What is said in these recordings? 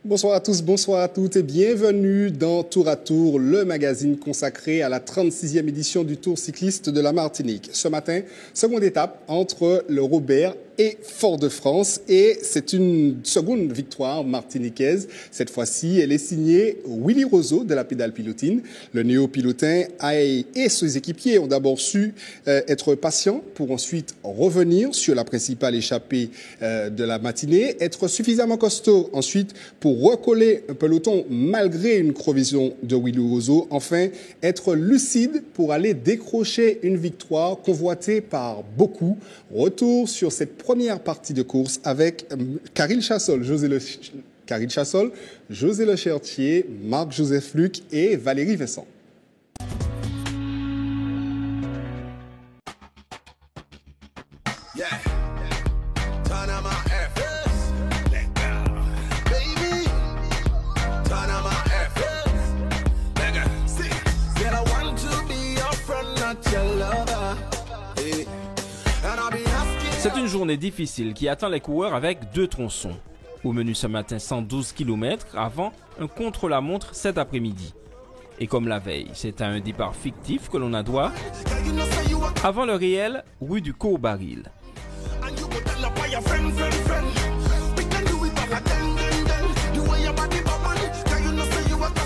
Bonsoir à tous, bonsoir à toutes et bienvenue dans Tour à Tour, le magazine consacré à la 36e édition du Tour cycliste de la Martinique. Ce matin, seconde étape entre le Robert et Fort-de-France et c'est une seconde victoire martiniquaise. Cette fois-ci, elle est signée Willy Roseau de la Pédale Pilotine. Le néo-pilotin et ses équipiers ont d'abord su être patients pour ensuite revenir sur la principale échappée de la matinée, être suffisamment costaud ensuite pour recoller un peloton malgré une crevaison de Willy Roseau. Enfin, être lucide pour aller décrocher une victoire convoitée par beaucoup. Retour sur cette première partie de course avec Caril Chassol, José Le Chertier, Marc-Joseph Luc et Valérie Vincent. C'est une journée difficile qui attend les coureurs avec deux tronçons. Au menu ce matin, 112 km avant un contre-la-montre cet après-midi. Et comme la veille, c'est à un départ fictif que l'on a droit. Avant le réel, rue du Cours-Baril.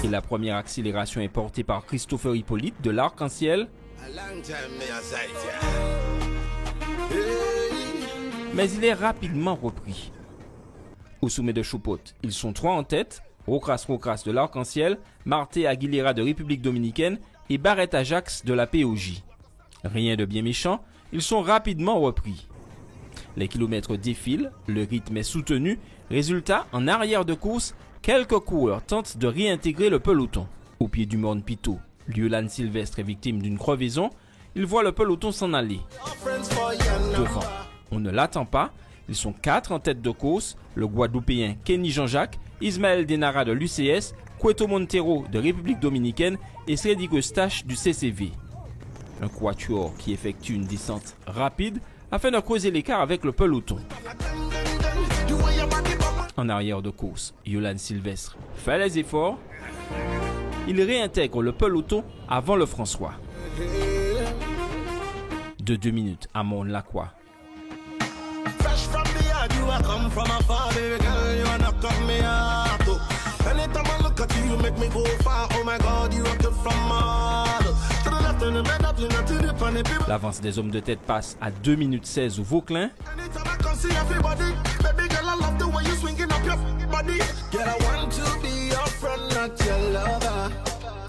Et la première accélération est portée par Christopher Hippolyte de l'Arc-en-Ciel. Mais il est rapidement repris. Au sommet de Choupot, ils sont trois en tête, Rocras de l'Arc-en-Ciel, Marté Aguilera de République Dominicaine et Barrett Ajax de la POJ. Rien de bien méchant, ils sont rapidement repris. Les kilomètres défilent, le rythme est soutenu, résultat, en arrière de course, quelques coureurs tentent de réintégrer le peloton. Au pied du Morne Pitot, Yolan Sylvestre est victime d'une crevaison, il voit le peloton s'en aller. Devant, on ne l'attend pas. Ils sont 4 en tête de course. Le Guadeloupéen Kenny Jean-Jacques, Ismaël Denara de l'UCS, Cueto Montero de République Dominicaine et Cédric Eustache du CCV. Un quatuor qui effectue une descente rapide afin de creuser l'écart avec le peloton. En arrière de course, Yolan Sylvestre fait les efforts. Il réintègre le peloton avant le François. De 2 minutes à Mont-Lacroix. L'avance des hommes de tête passe à 2 minutes 16 au Vauclin.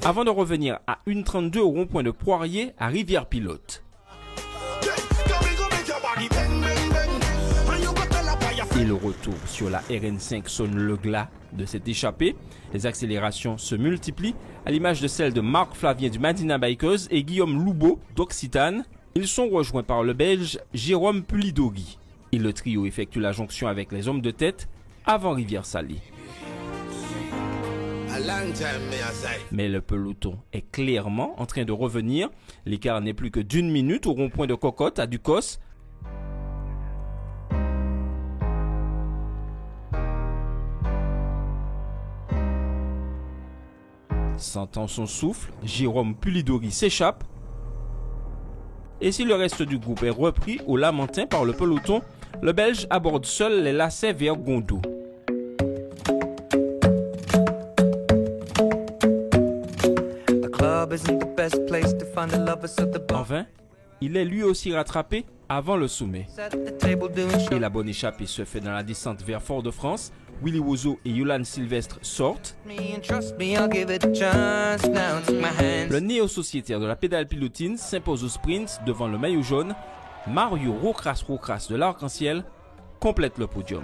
Avant de revenir à 1,32 au rond-point de Poirier à Rivière-Pilote. Et le retour sur la RN5 sonne le glas de cette échappée. Les accélérations se multiplient, à l'image de celle de Marc Flavien du Madina Bikers et Guillaume Loubeau d'Occitane. Ils sont rejoints par le Belge Jérôme Pulidori. Et le trio effectue la jonction avec les hommes de tête avant Rivière-Salée. Mais le peloton est clairement en train de revenir. L'écart n'est plus que d'1 minute au rond-point de Cocotte à Ducos. Sentant son souffle, Jérôme Pulidori s'échappe. Et si le reste du groupe est repris au Lamentin par le peloton, le Belge aborde seul les lacets vers Gondo. En vain, il est lui aussi rattrapé avant le sommet. Et la bonne échappée se fait dans la descente vers Fort-de-France. Willy Roseau et Yolan Sylvestre sortent. Le néo-sociétaire de la Pédale Pilotine s'impose au sprint devant le maillot jaune. Mario Rocras de l'Arc-en-Ciel complète le podium.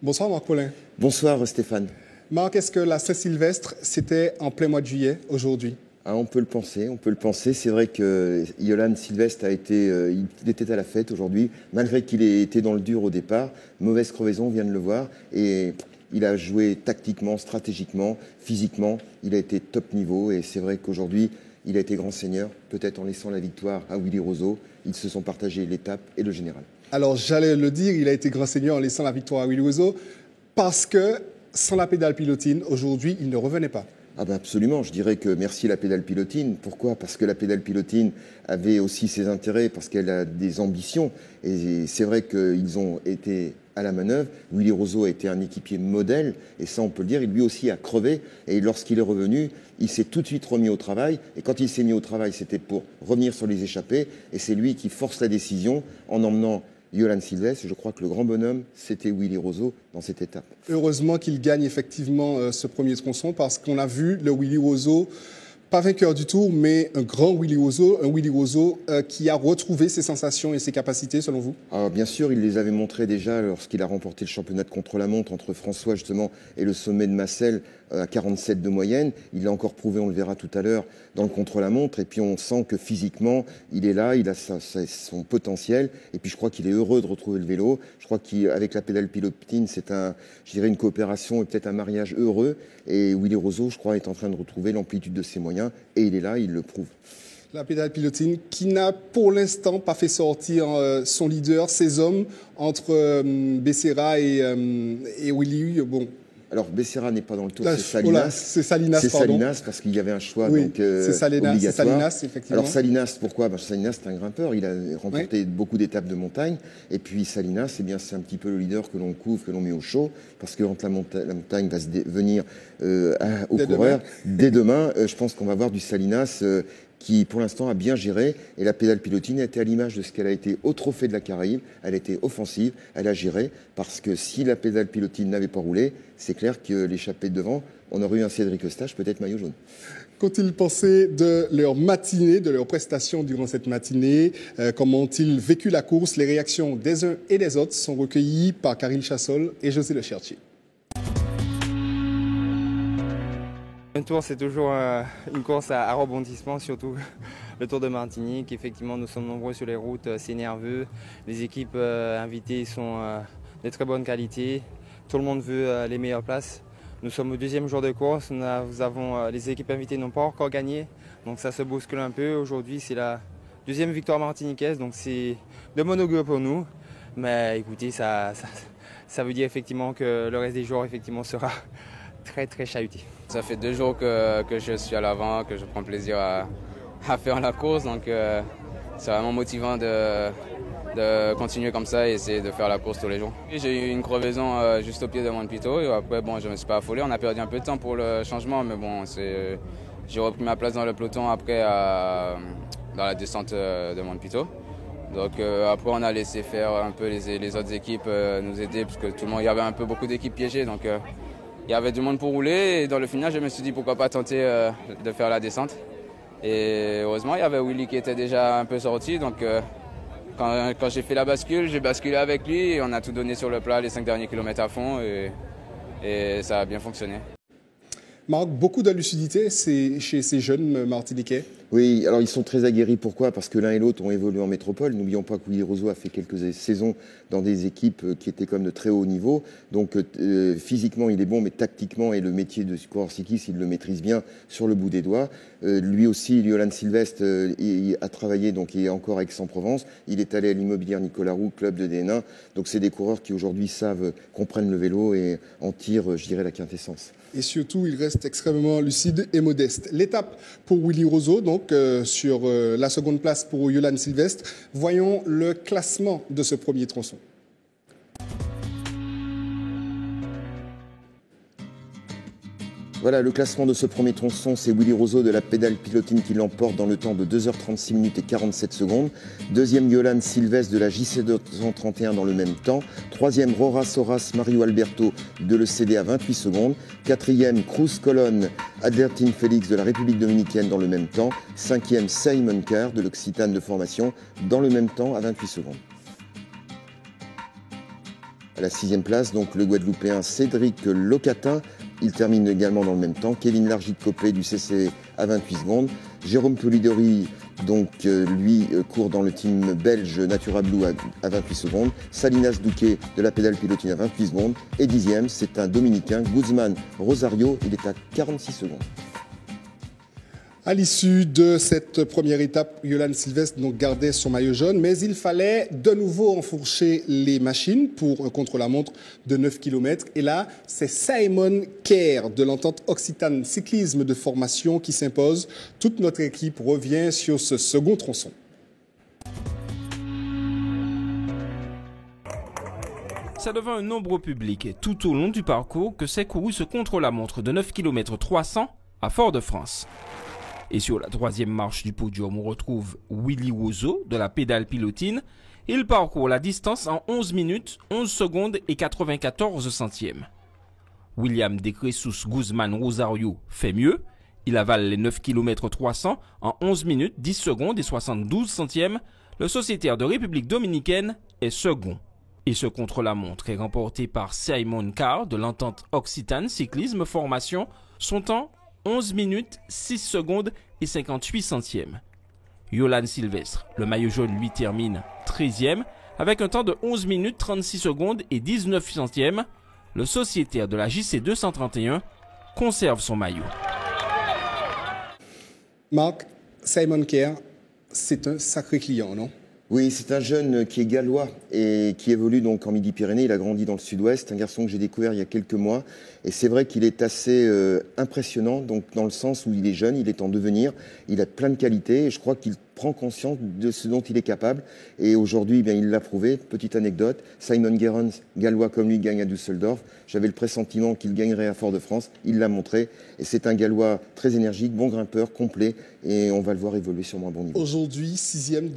Bonsoir Marc Paulin. Bonsoir Stéphane. Marc, est-ce que la Saint-Sylvestre, c'était en plein mois de juillet, aujourd'hui? On peut le penser. C'est vrai que Yolan Sylvestre il était à la fête aujourd'hui, malgré qu'il ait été dans le dur au départ. Mauvaise crevaison, on vient de le voir. Et il a joué tactiquement, stratégiquement, physiquement, il a été top niveau et c'est vrai qu'aujourd'hui, il a été grand seigneur, peut-être en laissant la victoire à Willy Roseau. Ils se sont partagés l'étape et le général. Alors, j'allais le dire, il a été grand seigneur en laissant la victoire à Willy Roseau parce que sans la pédale pilotine, aujourd'hui, il ne revenait pas. Ah ben absolument, je dirais que merci la pédale pilotine. Pourquoi? Parce que la pédale pilotine avait aussi ses intérêts, parce qu'elle a des ambitions. Et c'est vrai qu'ils ont été à la manœuvre. Willy Roseau a été un équipier modèle, et ça on peut le dire, lui aussi a crevé. Et lorsqu'il est revenu, il s'est tout de suite remis au travail. Et quand il s'est mis au travail, c'était pour revenir sur les échappées. Et c'est lui qui force la décision en emmenant Yolan Silvestre. Je crois que le grand bonhomme, c'était Willy Roseau dans cette étape. Heureusement qu'il gagne effectivement ce premier tronçon parce qu'on a vu le Willy Roseau, pas vainqueur du Tour, mais un grand Willy Roseau, un Willy Roseau qui a retrouvé ses sensations et ses capacités selon vous? Alors, bien sûr, il les avait montrées déjà lorsqu'il a remporté le championnat de contre-la-montre entre François justement et le sommet de Massel à 47 de moyenne. Il l'a encore prouvé, on le verra tout à l'heure, dans le contre-la-montre. Et puis on sent que physiquement, il est là, il a son potentiel. Et puis je crois qu'il est heureux de retrouver le vélo. Je crois qu'avec la pédale pilotine, c'est je dirais une coopération et peut-être un mariage heureux. Et Willy Roseau, je crois, est en train de retrouver l'amplitude de ses moyens. Et il est là, il le prouve. La pédale pilotine qui n'a pour l'instant pas fait sortir son leader, ses hommes, entre Becerra et Willy. Bon. Alors, Becerra n'est pas dans le tour, Là, c'est Salinas. Voilà, c'est Salinas, c'est pardon. Salinas, parce qu'il y avait un choix oui, donc, c'est obligatoire. Salinas, effectivement. Alors, Salinas, pourquoi? Salinas, c'est un grimpeur. Il a remporté beaucoup d'étapes de montagne. Et puis, Salinas, eh bien, c'est un petit peu le leader que l'on couvre, que l'on met au chaud. Parce que quand la montagne va venir aux coureurs, dès demain, je pense qu'on va voir du Salinas qui, pour l'instant, a bien géré. Et la pédale pilotine a été à l'image de ce qu'elle a été au Trophée de la Caraïbe. Elle a été offensive, elle a géré. Parce que si la pédale pilotine n'avait pas roulé, c'est clair que l'échappée de devant, on aurait eu un Cédric Eustache, peut-être maillot jaune. Qu'ont-ils pensé de leur matinée, de leur prestation durant cette matinée? Comment ont-ils vécu la course? Les réactions des uns et des autres sont recueillies par Caril Chassol et José Le Cherchier. Un tour, c'est toujours une course à rebondissement, surtout le Tour de Martinique. Effectivement, nous sommes nombreux sur les routes, c'est nerveux. Les équipes invitées sont de très bonne qualité. Tout le monde veut les meilleures places. Nous sommes au deuxième jour de course. Les équipes invitées n'ont pas encore gagné, donc ça se bouscule un peu. Aujourd'hui, c'est la deuxième victoire martiniquaise, donc c'est de bon augure pour nous. Mais écoutez, ça veut dire effectivement que le reste des jours effectivement sera très très chahuté. Ça fait 2 jours que je suis à l'avant, que je prends plaisir à faire la course, donc c'est vraiment motivant de continuer comme ça et essayer de faire la course tous les jours. J'ai eu une crevaison juste au pied de mon pito et après bon, je ne me suis pas affolé, on a perdu un peu de temps pour le changement, mais bon, j'ai repris ma place dans le peloton après dans la descente de mon pito. Donc après on a laissé faire un peu les autres équipes nous aider parce que il y avait un peu beaucoup d'équipes piégées, donc il y avait du monde pour rouler et dans le final je me suis dit pourquoi pas tenter de faire la descente. Et heureusement il y avait Willy qui était déjà un peu sorti, donc quand j'ai fait la bascule, j'ai basculé avec lui et on a tout donné sur le plat les 5 derniers kilomètres à fond et ça a bien fonctionné. Marc, beaucoup de lucidité chez ces jeunes Martiniquais. Oui, alors ils sont très aguerris. Pourquoi? Parce que l'un et l'autre ont évolué en métropole. N'oublions pas que Willy Roseau a fait quelques saisons dans des équipes qui étaient comme de très haut niveau. Donc physiquement, il est bon, mais tactiquement, et le métier de coureur cycliste, il le maîtrise bien sur le bout des doigts. Lui aussi, Yolan Silvestre, il a travaillé, donc il est encore à Aix-en-Provence. Il est allé à l'Immobilière Nicolas Roux, club de DN1. Donc c'est des coureurs qui aujourd'hui comprennent le vélo et en tirent, je dirais, la quintessence. Et surtout, il reste extrêmement lucide et modeste. L'étape pour Willy Roseau, donc sur la seconde place pour Yolan Silvestre. Voyons le classement de ce premier tronçon. Voilà, le classement de ce premier tronçon, c'est Willy Roseau de la pédale pilotine qui l'emporte dans le temps de 2h36 minutes et 47 secondes. Deuxième, Yolan Silvestre de la JC 231 dans le même temps. Troisième, Rora Soras Mario Alberto de l'ECD à 28 secondes. Quatrième, Cruz Colonne Adlertine Félix de la République dominicaine dans le même temps. Cinquième, Simon Kerr de l'Occitane de formation dans le même temps à 28 secondes. À la 6e place, donc le Guadeloupéen Cédric Locatin. Il termine également dans le même temps. Kevin Largit-Copé du CC à 28 secondes. Jérôme Polidori Donc lui court dans le team belge Natura Blue à 28 secondes. Salinas Douquet de la pédale pilotine à 28 secondes. Et 10e, c'est un Dominicain, Guzman Rosario, il est à 46 secondes. À l'issue de cette première étape, Yolan Silvestre donc gardait son maillot jaune, mais il fallait de nouveau enfourcher les machines pour un contre-la-montre de 9 km. Et là, c'est Simon Kerr de l'entente Occitane Cyclisme de Formation qui s'impose. Toute notre équipe revient sur ce second tronçon. C'est devant un nombreux public tout au long du parcours que s'est couru ce contre-la-montre de 9 km 300 à Fort-de-France. Et sur la troisième marche du podium, on retrouve Willy Roseau de la pédale pilotine. Il parcourt la distance en 11 minutes, 11 secondes et 94 centièmes. William De Jesus Guzman Rosario fait mieux. Il avale les 9 km 300 en 11 minutes, 10 secondes et 72 centièmes. Le sociétaire de République dominicaine est second. Et ce contre-la-montre est remporté par Simon Kerr de l'entente Occitane Cyclisme Formation. Son temps 11 minutes, 6 secondes et 58 centièmes. Yolan Silvestre, le maillot jaune, lui termine 13e avec un temps de 11 minutes, 36 secondes et 19 centièmes. Le sociétaire de la JC 231 conserve son maillot. Marc, Simon Kerr, c'est un sacré client, non ? Oui, c'est un jeune qui est gallois et qui évolue donc en Midi-Pyrénées. Il a grandi dans le sud-ouest, un garçon que j'ai découvert il y a quelques mois. Et c'est vrai qu'il est assez impressionnant, donc dans le sens où il est jeune, il est en devenir, il a plein de qualités et je crois qu'il prend conscience de ce dont il est capable. Et aujourd'hui, eh bien, il l'a prouvé. Petite anecdote, Simon Gerrans, gallois comme lui, gagne à Düsseldorf. J'avais le pressentiment qu'il gagnerait à Fort-de-France. Il l'a montré. Et c'est un gallois très énergique, bon grimpeur, complet. Et on va le voir évoluer sur un bon niveau. Aujourd'hui, sixième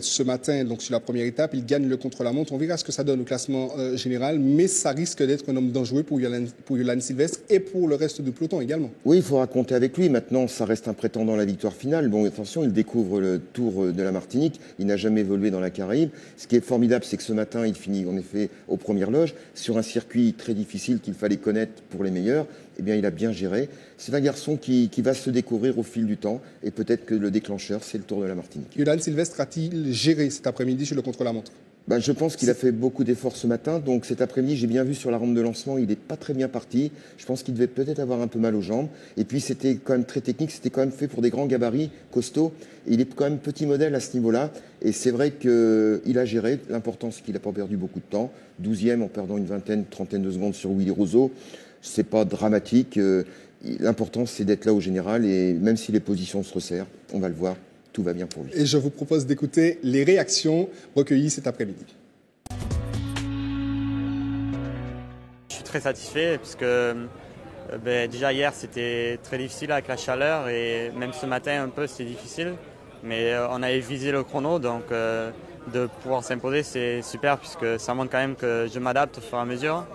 ce matin, donc sur la première étape, il gagne le contre-la-montre. On verra ce que ça donne au classement général, mais ça risque d'être un homme dangereux pour Yolan Silvestre et pour le reste du peloton également. Oui, il faudra compter avec lui. Maintenant, ça reste un prétendant à la victoire finale. Bon, attention, il découvre le Tour de la Martinique. Il n'a jamais évolué dans la Caraïbe. Ce qui est formidable, c'est que ce matin, il finit en effet aux premières loges sur un circuit très difficile qu'il fallait connaître pour les meilleurs. Eh bien, il a bien géré. C'est un garçon qui va se découvrir au fil du temps et peut-être que le déclencheur, c'est le Tour de la Martinique. Yolan Silvestre a-t-il géré cet après-midi sur le contre-la-montre ? Je pense qu'il a fait beaucoup d'efforts ce matin. Donc cet après-midi, j'ai bien vu sur la rampe de lancement, il n'est pas très bien parti. Je pense qu'il devait peut-être avoir un peu mal aux jambes. Et puis c'était quand même très technique, c'était quand même fait pour des grands gabarits, costauds. Et il est quand même petit modèle à ce niveau-là. Et c'est vrai qu'il a géré. L'important, c'est qu'il n'a pas perdu beaucoup de temps. 12e en perdant une trentaine de secondes sur Willy Roseau. C'est pas dramatique. L'important, c'est d'être là au général. Et même si les positions se resserrent, on va le voir. Tout va bien pour lui. Et je vous propose d'écouter les réactions recueillies cet après-midi. Je suis très satisfait puisque déjà hier c'était très difficile avec la chaleur et même ce matin un peu c'était difficile. Mais on avait visé le chrono donc de pouvoir s'imposer c'est super puisque ça montre quand même que je m'adapte au fur et à mesure.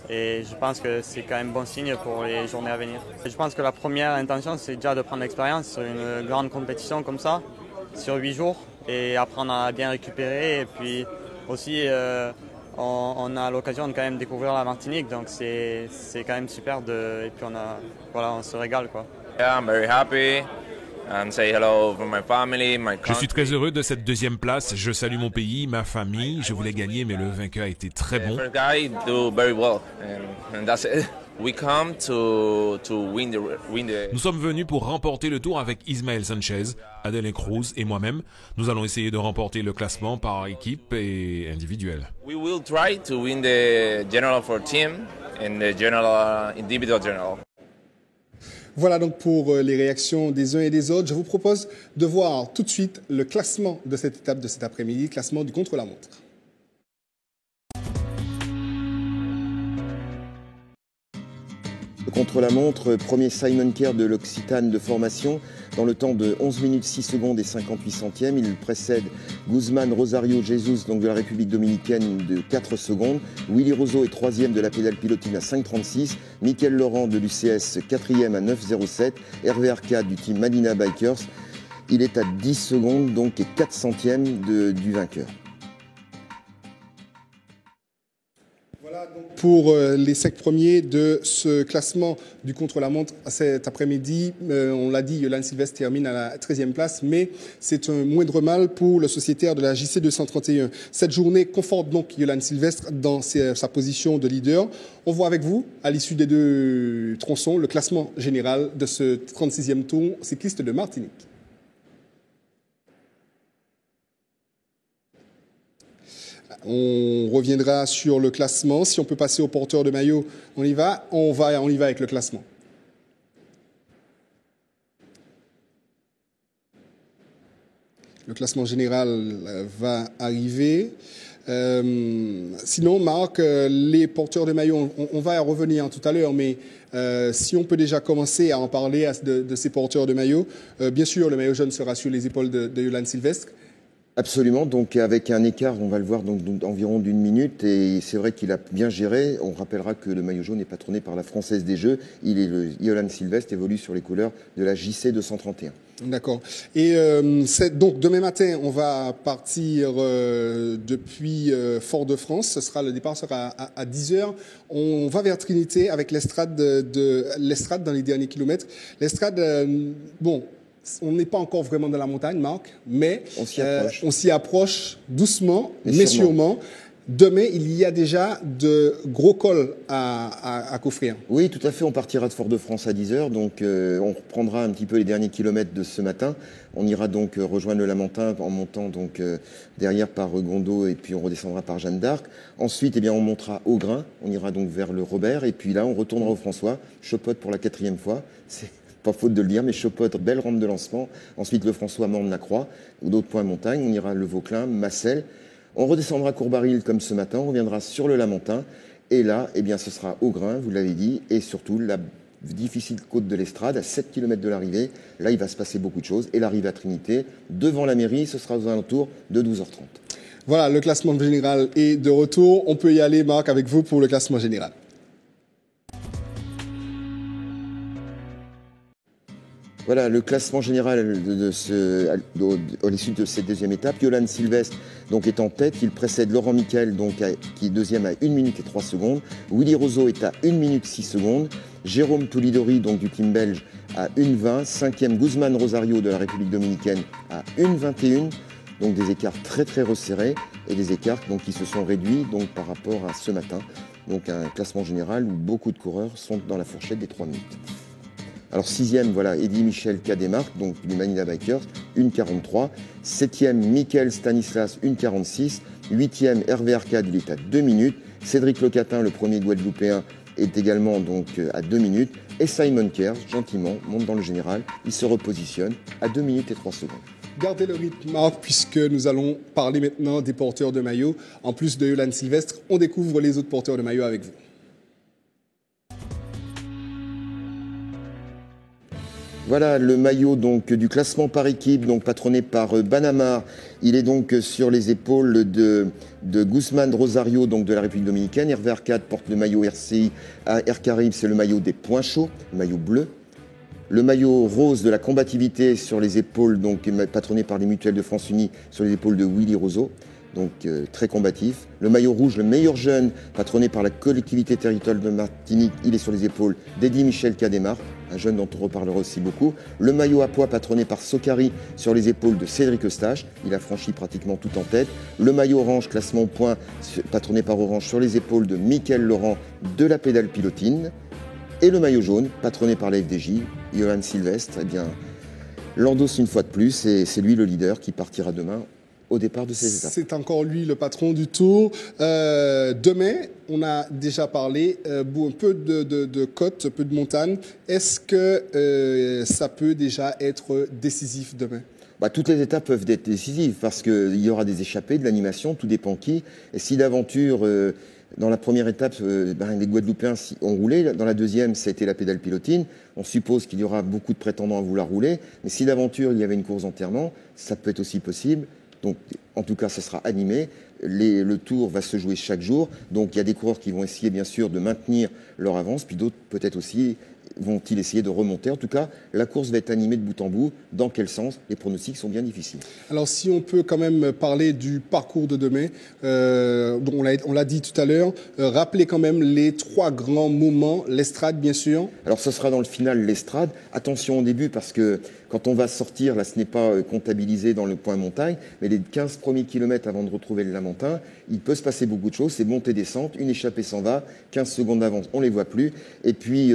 Et je pense que c'est quand même bon signe pour les journées à venir. Je pense que la première intention, c'est déjà de prendre l'expérience sur une grande compétition comme ça, sur 8 jours, et apprendre à bien récupérer. Et puis aussi, on a l'occasion de quand même découvrir la Martinique, donc c'est quand même super. Et puis on se régale, quoi. Yeah, I'm very happy. And say hello for my family, my country. Je suis très heureux de cette deuxième place. Je salue mon pays, ma famille. Je voulais gagner, mais le vainqueur a été très bon. The first guy do very well, and that's it. We come to win the. Nous sommes venus pour remporter le tour avec Ismael Sanchez, Adelin Cruz et moi-même. Nous allons essayer de remporter le classement par équipe et individuel. We will try to win the general for team and the general individual general. Voilà donc pour les réactions des uns et des autres. Je vous propose de voir tout de suite le classement de cette étape de cet après-midi, classement du contre-la-montre. Contre-la-montre, premier Simon Kerr de l'Occitane de Formation, dans le temps de 11 minutes 6 secondes et 58 centièmes. Il précède Guzman Rosario Jesus, donc de la République dominicaine, de 4 secondes. Willy Roseau est 3e de la pédale pilotine à 5,36. Mickaël Laurent de l'UCS, 4e à 9,07. Hervé Arcade du team Madina Bikers. Il est à 10 secondes, donc, et 4 centièmes du vainqueur. Voilà donc pour les 5 premiers de ce classement du contre-la-montre cet après-midi. On l'a dit, Yolan Sylvestre termine à la 13e place, mais c'est un moindre mal pour le sociétaire de la JC 231. Cette journée conforte donc Yolan Sylvestre dans sa position de leader. On voit avec vous, à l'issue des 2 tronçons, le classement général de ce 36e tour cycliste de Martinique. On reviendra sur le classement. Si on peut passer au porteur de maillot, on y va. On y va avec le classement. Le classement général va arriver. Sinon, Marc, les porteurs de maillot, on va y revenir tout à l'heure, mais si on peut déjà commencer à en parler de ces porteurs de maillot, bien sûr, le maillot jaune sera sur les épaules de Yolan Sylvestre. Absolument, donc avec un écart, on va le voir, donc environ d'1 minute, et c'est vrai qu'il a bien géré. On rappellera que le maillot jaune est patronné par la Française des Jeux. Yolan Sylvestre évolue sur les couleurs de la JC 231. D'accord. Et donc demain matin, on va partir depuis Fort-de-France. Le départ sera à 10h. On va vers Trinité avec l'estrade l'estrade dans les derniers kilomètres. L'estrade, bon. On n'est pas encore vraiment dans la montagne, Marc, mais on s'y approche doucement, mais sûrement. Demain, il y a déjà de gros cols à coffrir. Oui, tout à fait. On partira de Fort-de-France à 10h. Donc, on reprendra un petit peu les derniers kilomètres de ce matin. On ira donc rejoindre le Lamentin en montant donc derrière par Gondot et puis on redescendra par Jeanne d'Arc. Ensuite, eh bien, on montera au Grain. On ira donc vers le Robert. Et puis là, on retournera au François. Chopotte pour la 4e fois. C'est pas faute de le dire, mais Chopotte, belle rampe de lancement. Ensuite, le François, Morne-la-Croix, ou d'autres points montagne. On ira le Vauclin, Massel. On redescendra Courbaril comme ce matin. On reviendra sur le Lamentin. Et là, eh bien, ce sera au Grain, vous l'avez dit, et surtout la difficile côte de l'Estrade, à 7 km de l'arrivée. Là, il va se passer beaucoup de choses. Et l'arrivée à Trinité, devant la mairie, ce sera aux alentours de 12h30. Voilà, le classement général est de retour. On peut y aller, Marc, avec vous pour le classement général. Voilà le classement général à l'issue de cette 2e étape. Yolan Sylvestre donc, est en tête. Il précède Laurent Miquel donc, qui est 2e à 1 minute et 3 secondes. Willy Roseau est à 1 minute 6 secondes. Jérôme Toulidori donc, du team belge à 1,20. 5e Guzman Rosario de la République dominicaine à 1,21. Donc des écarts très très resserrés et des écarts donc, qui se sont réduits donc, par rapport à ce matin. Donc un classement général où beaucoup de coureurs sont dans la fourchette des 3 minutes. Alors 6e, voilà, Eddy Michel Cademarque, donc du Manila Bikers, 1,43. 7e, Michael Stanislas, 1,46. 8e, Hervé Arcade, il est à 2 minutes. Cédric Locatin, le premier Guadeloupéen, est également donc à 2 minutes. Et Simon Kerr, gentiment, monte dans le général. Il se repositionne à 2 minutes et 3 secondes. Gardez le rythme, Marc, puisque nous allons parler maintenant des porteurs de maillot. En plus de Yolan Sylvestre, on découvre les autres porteurs de maillot avec vous. Voilà le maillot donc, du classement par équipe, donc patronné par Banamar. Il est donc sur les épaules de Guzman Rosario donc de la République dominicaine. Hervé Arcade porte le maillot RCI. Air Caraïbes, c'est le maillot des points chauds, le maillot bleu. Le maillot rose de la combativité sur les épaules, donc patronné par les mutuelles de France Unie, sur les épaules de Willy Roseau. Donc très combatif. Le maillot rouge, le meilleur jeune, patronné par la collectivité territoriale de Martinique, il est sur les épaules d'Eddy Michel Cademarque, un jeune dont on reparlera aussi beaucoup. Le maillot à pois, patronné par Sokari, sur les épaules de Cédric Eustache, il a franchi pratiquement tout en tête. Le maillot orange, classement au point, patronné par Orange, sur les épaules de Mickaël Laurent, de la pédale pilotine. Et le maillot jaune, patronné par la FDJ, Yolan Sylvestre, eh bien, l'endosse une fois de plus, et c'est lui le leader qui partira demain au départ de ces étapes. C'est encore lui le patron du Tour. Demain, on a déjà parlé un peu de côte, un peu de montagne. Est-ce que ça peut déjà être décisif demain ? Toutes les étapes peuvent être décisives parce qu'il y aura des échappées, de l'animation, tout dépend qui. Et si d'aventure, dans la première étape, les Guadeloupéens ont roulé, dans la deuxième, ça a été la pédale pilotine. On suppose qu'il y aura beaucoup de prétendants à vouloir rouler. Mais si d'aventure, il y avait une course d'enterrement, ça peut être aussi possible. Donc, en tout cas, ce sera animé. le tour va se jouer chaque jour. Donc il y a des coureurs qui vont essayer bien sûr de maintenir leur avance, puis d'autres peut-être aussi vont-ils essayer de remonter. En tout cas, la course va être animée de bout en bout. Dans quel sens? Les pronostics sont bien difficiles. Alors, si on peut quand même parler du parcours de demain, dont on l'a dit tout à l'heure, rappeler quand même les 3 grands moments, l'estrade bien sûr. Alors, ce sera dans le final l'estrade. Attention au début parce que quand on va sortir, là, ce n'est pas comptabilisé dans le point montagne, mais les 15 premiers kilomètres avant de retrouver le Lamentin, il peut se passer beaucoup de choses. C'est montée-descente, une échappée s'en va, 15 secondes d'avance, on ne les voit plus. Et puis,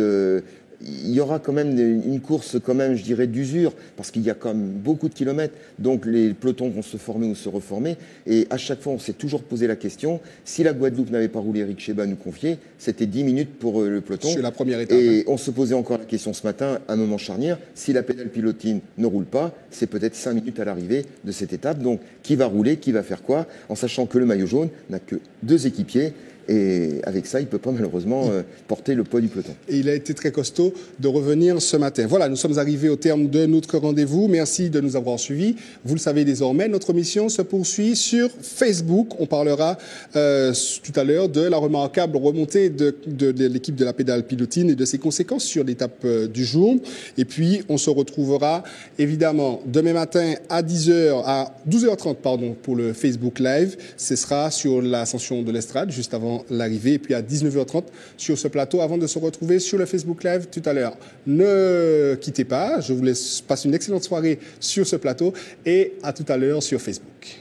il y aura quand même une course, quand même, je dirais, d'usure, parce qu'il y a quand même beaucoup de kilomètres. Donc, les pelotons vont se former ou se reformer. Et à chaque fois, on s'est toujours posé la question, si la Guadeloupe n'avait pas roulé, Eric Cheba nous confiait, c'était 10 minutes pour le peloton. C'est la première étape. Et on se posait encore la question ce matin, à un moment charnière, si la pédale pilotine ne roule pas, c'est peut-être 5 minutes à l'arrivée de cette étape. Donc, qui va rouler, qui va faire quoi, en sachant que le maillot jaune n'a que 2 équipiers. Et avec ça, il ne peut pas malheureusement porter le poids du peloton. Et il a été très costaud de revenir ce matin. Voilà, nous sommes arrivés au terme de notre rendez-vous. Merci de nous avoir suivis. Vous le savez désormais, notre mission se poursuit sur Facebook. On parlera tout à l'heure de la remarquable remontée de l'équipe de la pédale pilotine et de ses conséquences sur l'étape du jour. Et puis, on se retrouvera évidemment demain matin à 12h30 pour le Facebook Live. Ce sera sur l'ascension de l'estrade, juste avant l'arrivée, et puis à 19h30 sur ce plateau avant de se retrouver sur le Facebook Live tout à l'heure. Ne quittez pas, je vous laisse passer une excellente soirée sur ce plateau et à tout à l'heure sur Facebook.